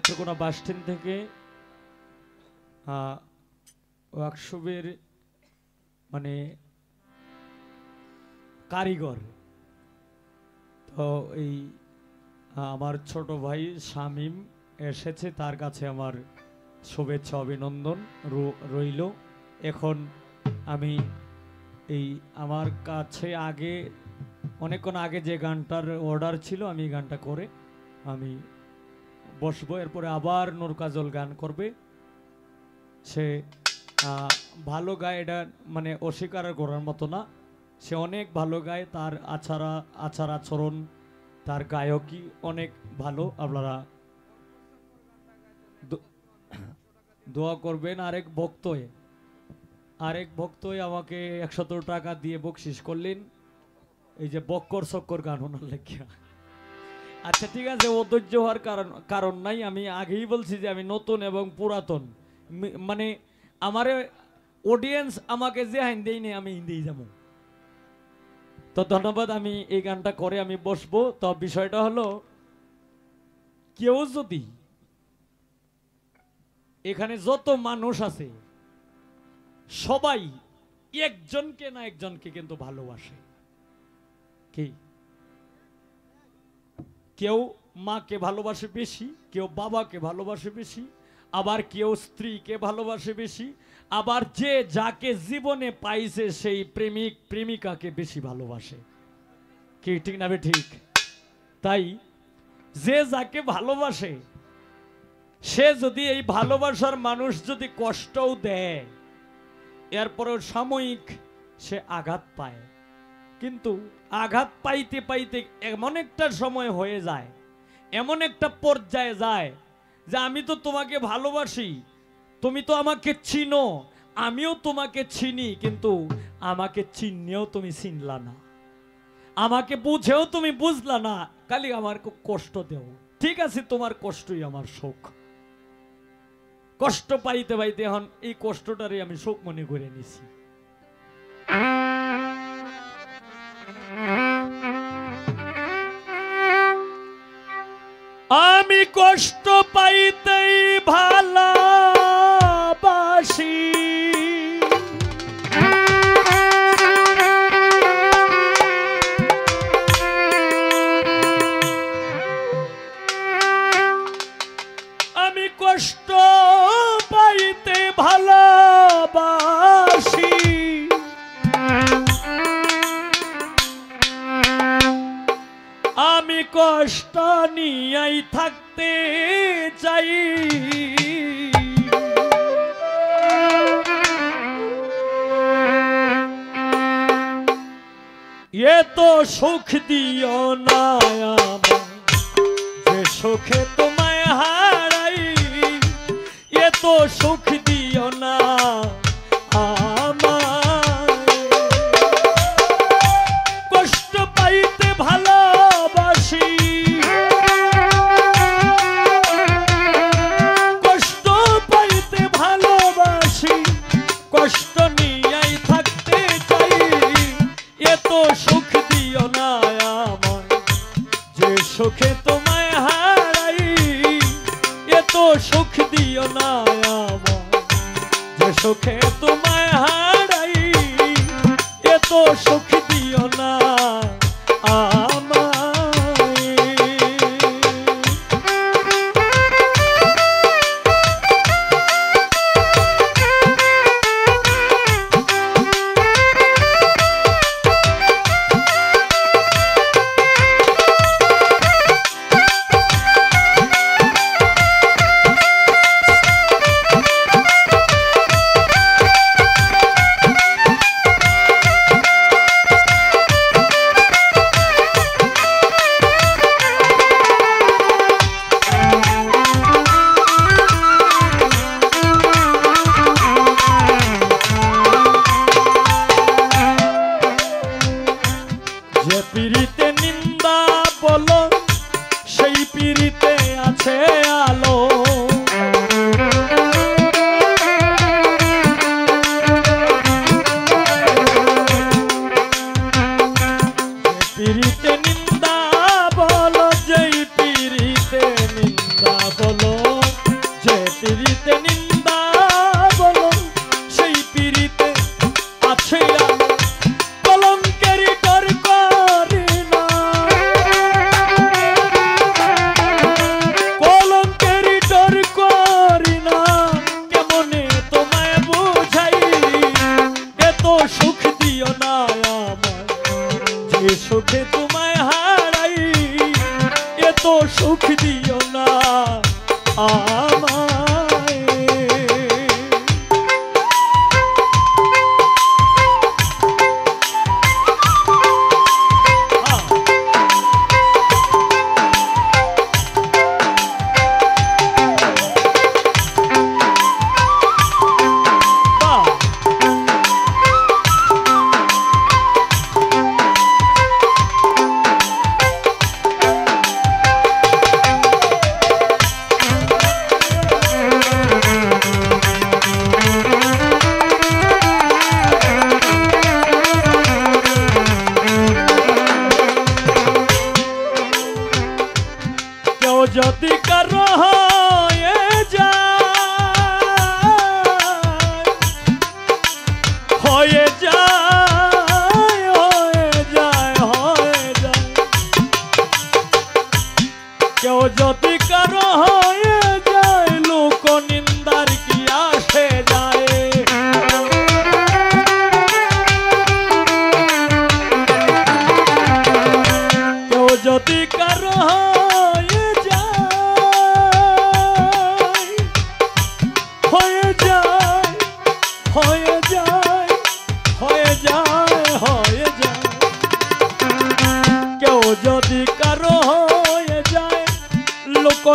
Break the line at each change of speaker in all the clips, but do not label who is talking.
Netrokona bus stand থেকে ওয়ার্কশপের মানে কারিগর। তো এই আমার ছোট ভাই শামীম এসেছে, তার কাছে আমার শুভেচ্ছা অভিনন্দন রইল। এখন আমি এই আমার কাছে আগে অনেকক্ষণ আগে যে গানটার অর্ডার ছিল আমি গানটা করে আমি বসবো, এরপরে আবার নূর কাজল গান করবে। সে ভালো গায়, এটা মানে অস্বীকার করার মতো না, সে অনেক ভালো গায়, তার আচার আচরণ তার গায়কই অনেক ভালো। আপনারা দোয়া করবেন। আরেক ভক্তই আমাকে 100 টাকা দিয়ে বকশিস করলেন, এই যে বক্কর চক্কর গান ওনার লেখা। আচ্ছা ঠিক আছে, অধৈর্য হওয়ার কারণ নাই। আমি আগেই বলছি যে আমি নতুন এবং পুরাতন, মানে আমার অডিয়েন্স আমাকে যে হিন্দি নেই আমি হিন্দি যাবো। তো ধন্যবাদ, আমি এই গানটা করে আমি বসবো। তো বিষয়টা হলো, কেউ যদি এখানে যত মানুষ আছে সবাই একজনকে না একজনকে কিন্তু ভালোবাসে। কি কেউ মাকে ভালোবাসে বেশি, কেউ বাবাকে ভালোবাসে বেশি, আবার কেউ স্ত্রীকে ভালোবাসে বেশি, আবার যে যাকে জীবনে পাইছে সেই প্রেমিক প্রেমিকাকে বেশি ভালোবাসে। কি ঠিক না ঠিক? তাই যে যাকে ভালোবাসে সে যদি এই ভালোবাসার মানুষ যদি কষ্টও দেয়, এরপরেও সাময়িক সে আঘাত পায়, কিন্তু আঘাত পাইতে পাইতে এমন একটা সময় হয়ে যায়, এমন একটা পর্যায়ে যায় যে আমি তো তোমাকে ভালোবাসি, তুমি তো আমাকে চিনো, আমিও তোমাকে চিনি, কিন্তু আমাকে চিনলেও তুমি চিনলা না, আমাকে বুঝেও তুমি বুঝলা না, খালি আমার কষ্ট দেও। ঠিক আছে, তোমার কষ্টই আমার সুখ। কষ্ট পাইতে পাইতে এখন এই কষ্টটারে আমি সুখ মনে করে নিছি। আমি কষ্ট পাইতেই ভালোবাসি, আমি কষ্ট পাইতে ভালোবাসি, আমি কষ্ট নিয়েই থাকতে চাই। এত সুখ দিও না আমায়, যে সুখে তোমায় হারাই, এত সুখ দিও না আমায়, কষ্ট পাইতে ভালোবাসি, কষ্ট পাইতে ভালোবাসি, কষ্ট নিয়েই থাকতে চাই। এত সুখ দিও না আমায়, যে সুখে তোমায় হারাই, এত সুখ দিও না আমায়, যে সুখে তোমায় হারাই, এত সুখ দিও না আমায়।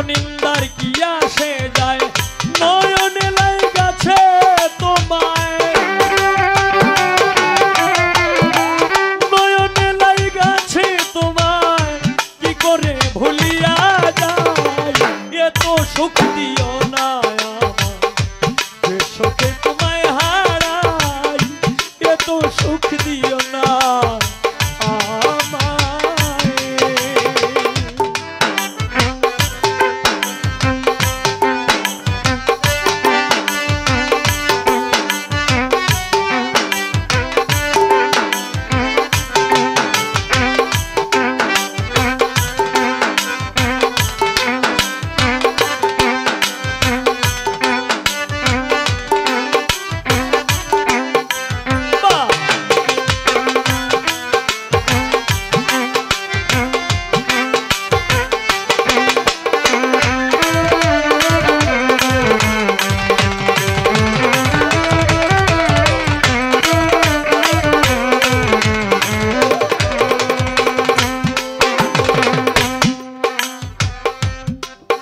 নিন্দার কি আসে যায়, নয়নে লাগাছে তোমায়, নয়নে লাগাছে তোমায়, কি করে ভুলিয়া যায়, এত সুখ দিও না যে সুখে তোমায় হারাই, এত সুখ দিও না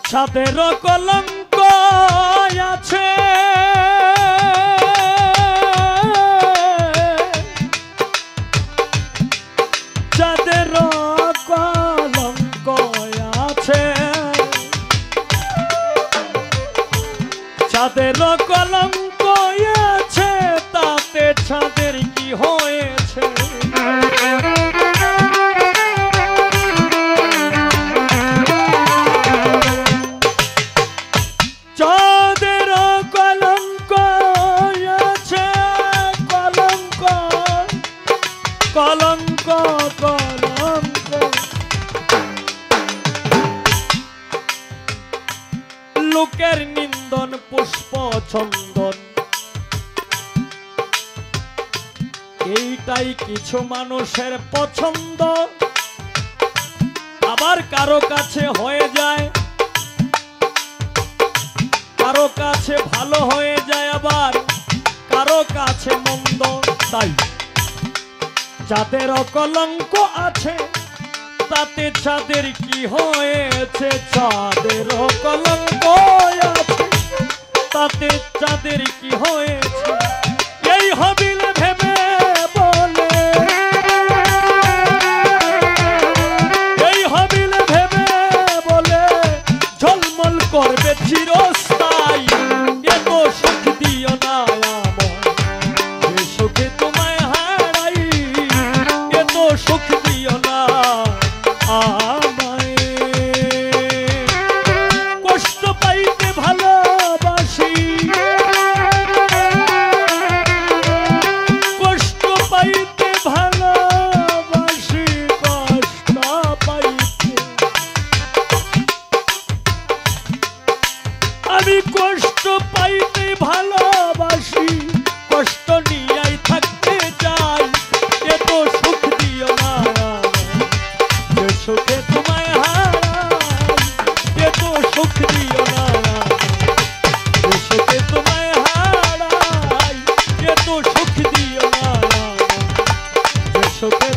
ছাদের কলঙ্ক আছে, ছাদের কলঙ্ক আছে, ছাদের কলঙ্ক আছে, তাতে ছাদের কি হয়েছে, চাঁদের কলঙ্ক আছে, কলঙ্ক কলঙ্ক কলঙ্ক, লোকের নিন্দন পুষ্প চন্দন, এইটাই কিছু মানুষের পছন্দ, আবার কারো কাছে হয়ে যায়, কারো কাছে ভালো হয়ে যায়, আবার কারো কাছে মন্দ। তাই যাদের কলঙ্ক আছে তাতে যাদের কি হয়েছে, যাদের কলঙ্ক আছে তাতে যাদের কি হয়েছে, এই হবিল ভেবে বলে, এই হবিল ভেবে বলে ঝলমল করবে চিরস্থায়ী, এত সুখ দিও না যে সুখে তোমায় হারাই, এত সুখ দিও না আমায়, কষ্ট পাইতে ভালোবাসি, কষ্ট পাইতে ভালোবাসি, কষ্ট পাইতে আমি, কষ্ট পাইতে ভালোবাসি, কষ্ট নিয়েই থাকতে চাই, এত সুখ দিও না যে সুখে তোমায় হারাই, এত সুখ দিও না যে সুখে তোমায় হারাই, এত সুখ দিও না যে সুখে